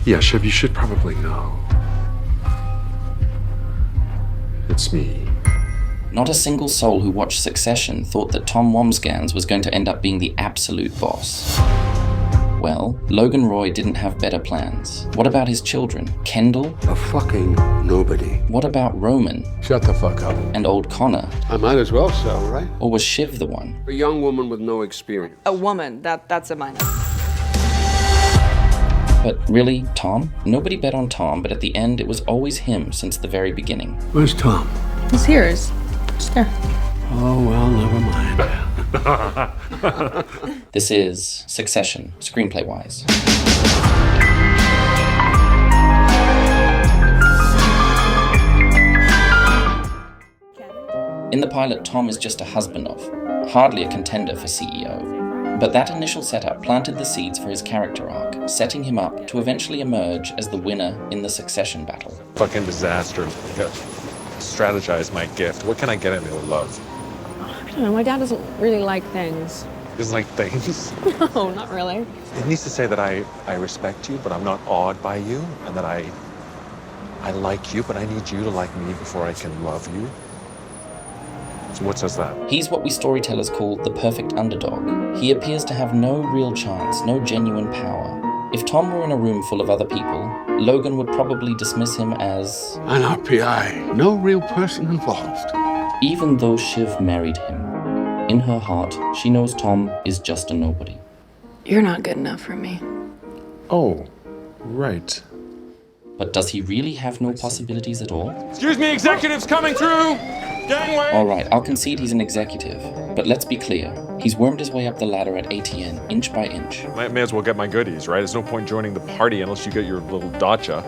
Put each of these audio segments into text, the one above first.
Yeah, Shiv, you should probably know. It's me. Not a single soul who watched Succession thought that Tom Wambsgans was going to end up being the absolute boss. Well, Logan Roy didn't have better plans. What about his children? Kendall? A fucking nobody. What about Roman? Shut the fuck up. And old Connor? I might as well sell, right? Or was Shiv the one? A young woman with no experience. A woman, that's a minor. But really, Tom? Nobody bet on Tom, but at the end it was always him since the very beginning. Where's Tom? He's here. He's just there. Oh, well, never mind. This is Succession, ScreenplayWise. In the pilot, Tom is just a husband of, hardly a contender for CEO. But that initial setup planted the seeds for his character arc, setting him up to eventually emerge as the winner in the succession battle. Fucking disaster. Strategize my gift. What can I get into love? I don't know, my dad doesn't really like things. Isn't like things. No, not really. It needs to say that I respect you, but I'm not awed by you, and that I like you, but I need you to like me before I can love you. So what says that? He's what we storytellers call the perfect underdog. He appears to have no real chance, no genuine power. If Tom were in a room full of other people, Logan would probably dismiss him as An RPI. No real person involved. even though Shiv married him. In her heart, she knows Tom is just a nobody. You're not good enough for me. Oh, right. But does he really have no possibilities at all? Excuse me, executives coming through! Gangway! Alright, I'll concede he's an executive, but let's be clear. He's wormed his way up the ladder at ATN, inch by inch. May as well get my goodies, right? There's no point joining the party unless you get your little dacha.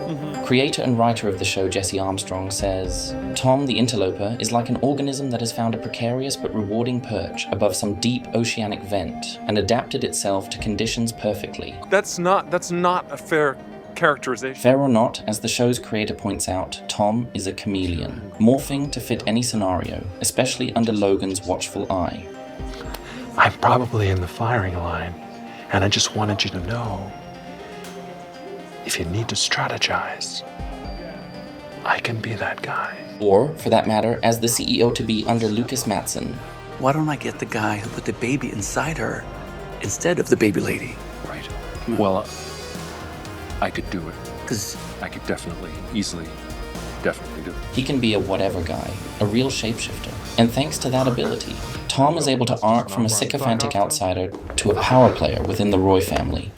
Creator and writer of the show Jesse Armstrong says, Tom the interloper is like an organism that has found a precarious but rewarding perch above some deep oceanic vent and adapted itself to conditions perfectly. That's not a fair characterization. Fair or not, as the show's creator points out, Tom is a chameleon, morphing to fit any scenario, especially under Logan's watchful eye. I'm probably in the firing line, and I just wanted you to know, if you need to strategize, I can be that guy. Or, for that matter, as the CEO-to-be under Lucas Matson. Why don't I get the guy who put the baby inside her instead of the baby lady? Right. Well, I could do it. 'Cause I could definitely do it. He can be a whatever guy, a real shapeshifter. And thanks to that ability, Tom is able to arc from a sycophantic outsider to a power player within the Roy family.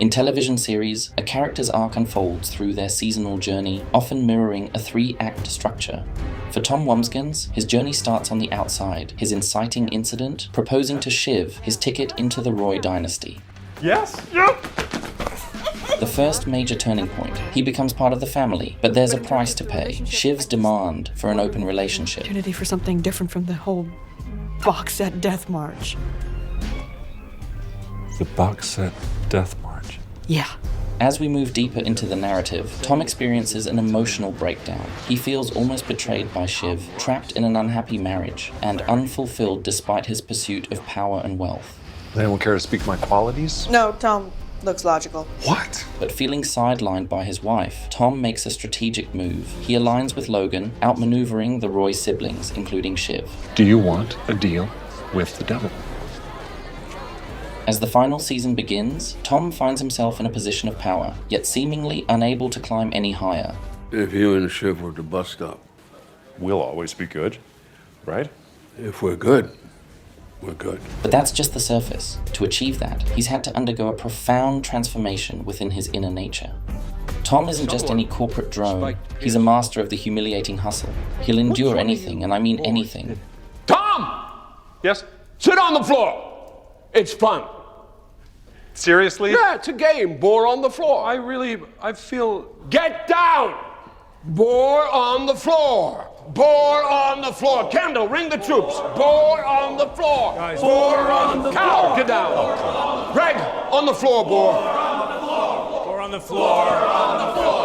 In television series, a character's arc unfolds through their seasonal journey, often mirroring a 3-act structure. For Tom Wambsgans, his journey starts on the outside, his inciting incident, proposing to Shiv his ticket into the Roy dynasty. Yes? Yep! The first major turning point. He becomes part of the family, but there's a price to pay. Shiv's demand for an open relationship. Opportunity for something different from the whole box set death march. The box set death march. Yeah. As we move deeper into the narrative, Tom experiences an emotional breakdown. He feels almost betrayed by Shiv, trapped in an unhappy marriage, and unfulfilled despite his pursuit of power and wealth. Does anyone care to speak my qualities? No, Tom looks logical. What? But feeling sidelined by his wife, Tom makes a strategic move. He aligns with Logan, outmaneuvering the Roy siblings, including Shiv. Do you want a deal with the devil? As the final season begins, Tom finds himself in a position of power, yet seemingly unable to climb any higher. If you and Shiv were to bust up, We'll always be good, right? if we're good, we're good. But that's just the surface. To achieve that, he's had to undergo a profound transformation within his inner nature. Tom isn't just any corporate drone, he's a master of the humiliating hustle. He'll endure anything, and I mean anything. Tom! Yes? Sit on the floor! It's fun. Seriously? Yeah, it's a game. Boar on the floor. I feel... Get down! Boar on the floor. Boar on the floor. Kendall, ring the troops. Boar on the floor. Guys, boar on the floor. Get down. Greg, on the floor, Boar. Or on the floor.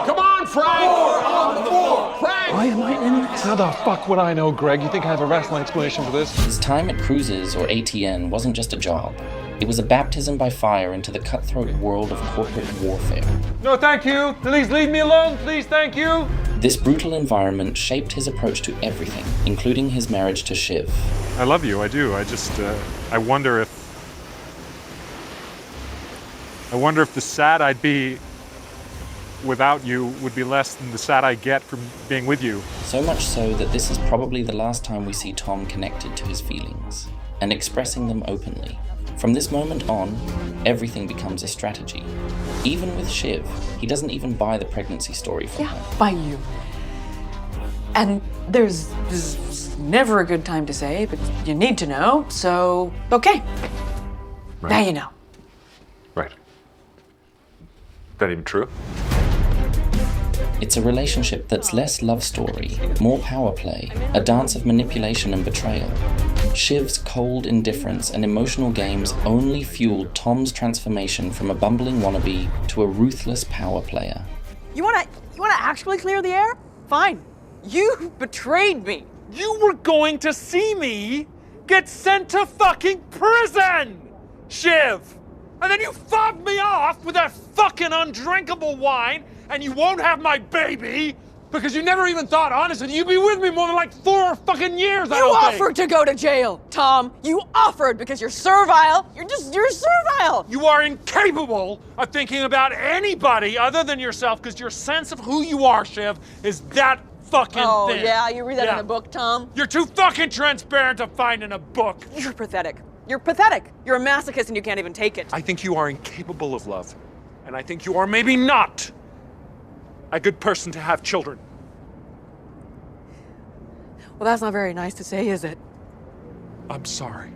Come on, Frank! Boar on the floor! Frank! Why am I in this? How the fuck would I know, Greg? You think I have a rational explanation for this? His time at Cruises, or ATN, wasn't just a job. It was a baptism by fire into the cutthroat world of corporate warfare. No, thank you. Please leave me alone, please, thank you. This brutal environment shaped his approach to everything, including his marriage to Shiv. I love you, I do. I just, I wonder if the sad I'd be without you would be less than the sad I get from being with you. So much so that this is probably the last time we see Tom connected to his feelings, and expressing them openly. From this moment on, everything becomes a strategy. Even with Shiv, he doesn't even buy the pregnancy story from her. By you. And this is never a good time to say, but you need to know, so okay. Right. Now you know. Right. That even true? It's a relationship that's less love story, more power play, a dance of manipulation and betrayal. Shiv's cold indifference and emotional games only fueled Tom's transformation from a bumbling wannabe to a ruthless power player. You wanna actually clear the air? Fine. You betrayed me. You were going to see me get sent to fucking prison, Shiv! And then you fobbed me off with that fucking undrinkable wine, and you won't have my baby because you never even thought, honestly, you'd be with me more than like 4 fucking years, I You don't think. offered to go to jail, Tom. You offered because you're servile. You're servile. You are incapable of thinking about anybody other than yourself because your sense of who you are, Shiv, is that fucking Oh, thin. yeah? You read that in Yeah. the book, Tom? You're too fucking transparent to find in a book. You're pathetic. You're pathetic. You're a masochist and you can't even take it. I think you are incapable of love. And I think you are maybe not a good person to have children. Well, that's not very nice to say, is it? I'm sorry.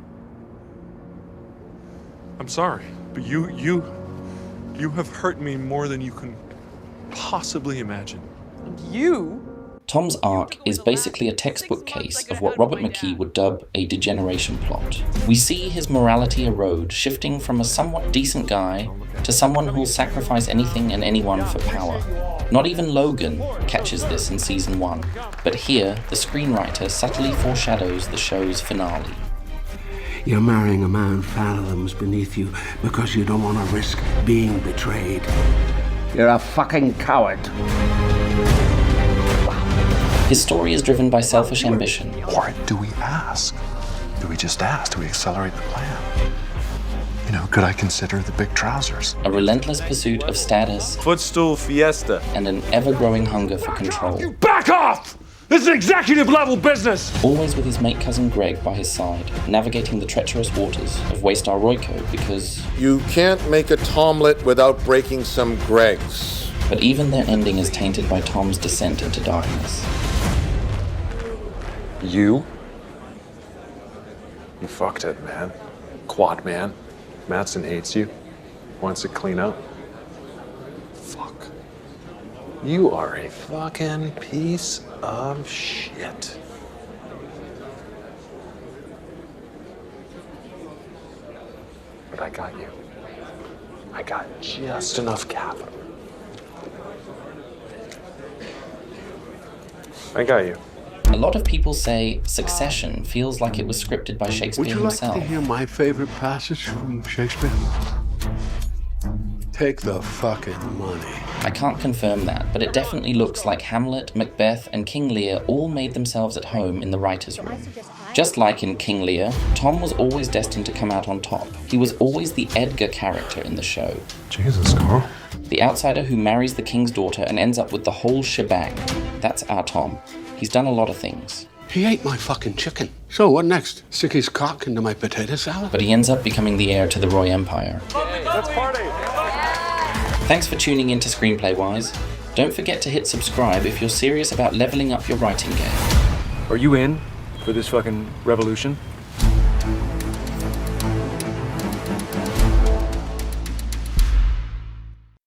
I'm sorry. But you have hurt me more than you can possibly imagine. You? Tom's arc is basically a textbook case of what Robert McKee would dub a degeneration plot. We see his morality erode, shifting from a somewhat decent guy to someone who'll sacrifice anything and anyone for power. Not even Logan catches this in season 1, but here the screenwriter subtly foreshadows the show's finale. You're marrying a man fathoms beneath you because you don't want to risk being betrayed. You're a fucking coward. His story is driven by selfish ambition. Or do we ask? Do we just ask? Do we accelerate the plan? You know, could I consider the big trousers? A relentless pursuit of status. Footstool fiesta. And an ever-growing hunger for control. Back off! This is executive level business! Always with his mate cousin Greg by his side, navigating the treacherous waters of Waystar Royco because... You can't make a Tomlet without breaking some Gregs. But even their ending is tainted by Tom's descent into darkness. You fucked it, man. Quad man. Mattson hates you. Wants to clean up. Fuck. You are a fucking piece of shit. But I got you. I got just enough capital. I got you. A lot of people say Succession feels like it was scripted by Shakespeare Would you like himself. to hear my favorite passage from Shakespeare? Take the fucking money. I can't confirm that, but it definitely looks like Hamlet, Macbeth, and King Lear all made themselves at home in the writer's room. Just like in King Lear, Tom was always destined to come out on top. He was always the Edgar character in the show. Jesus, Carl. The outsider who marries the king's daughter and ends up with the whole shebang. That's our Tom. He's done a lot of things. He ate my fucking chicken. So what next? Stick his cock into my potato salad? But he ends up becoming the heir to the Roy Empire. Let's party. Thanks for tuning in to ScreenplayWise. Don't forget to hit subscribe if you're serious about leveling up your writing game. Are you in for this fucking revolution?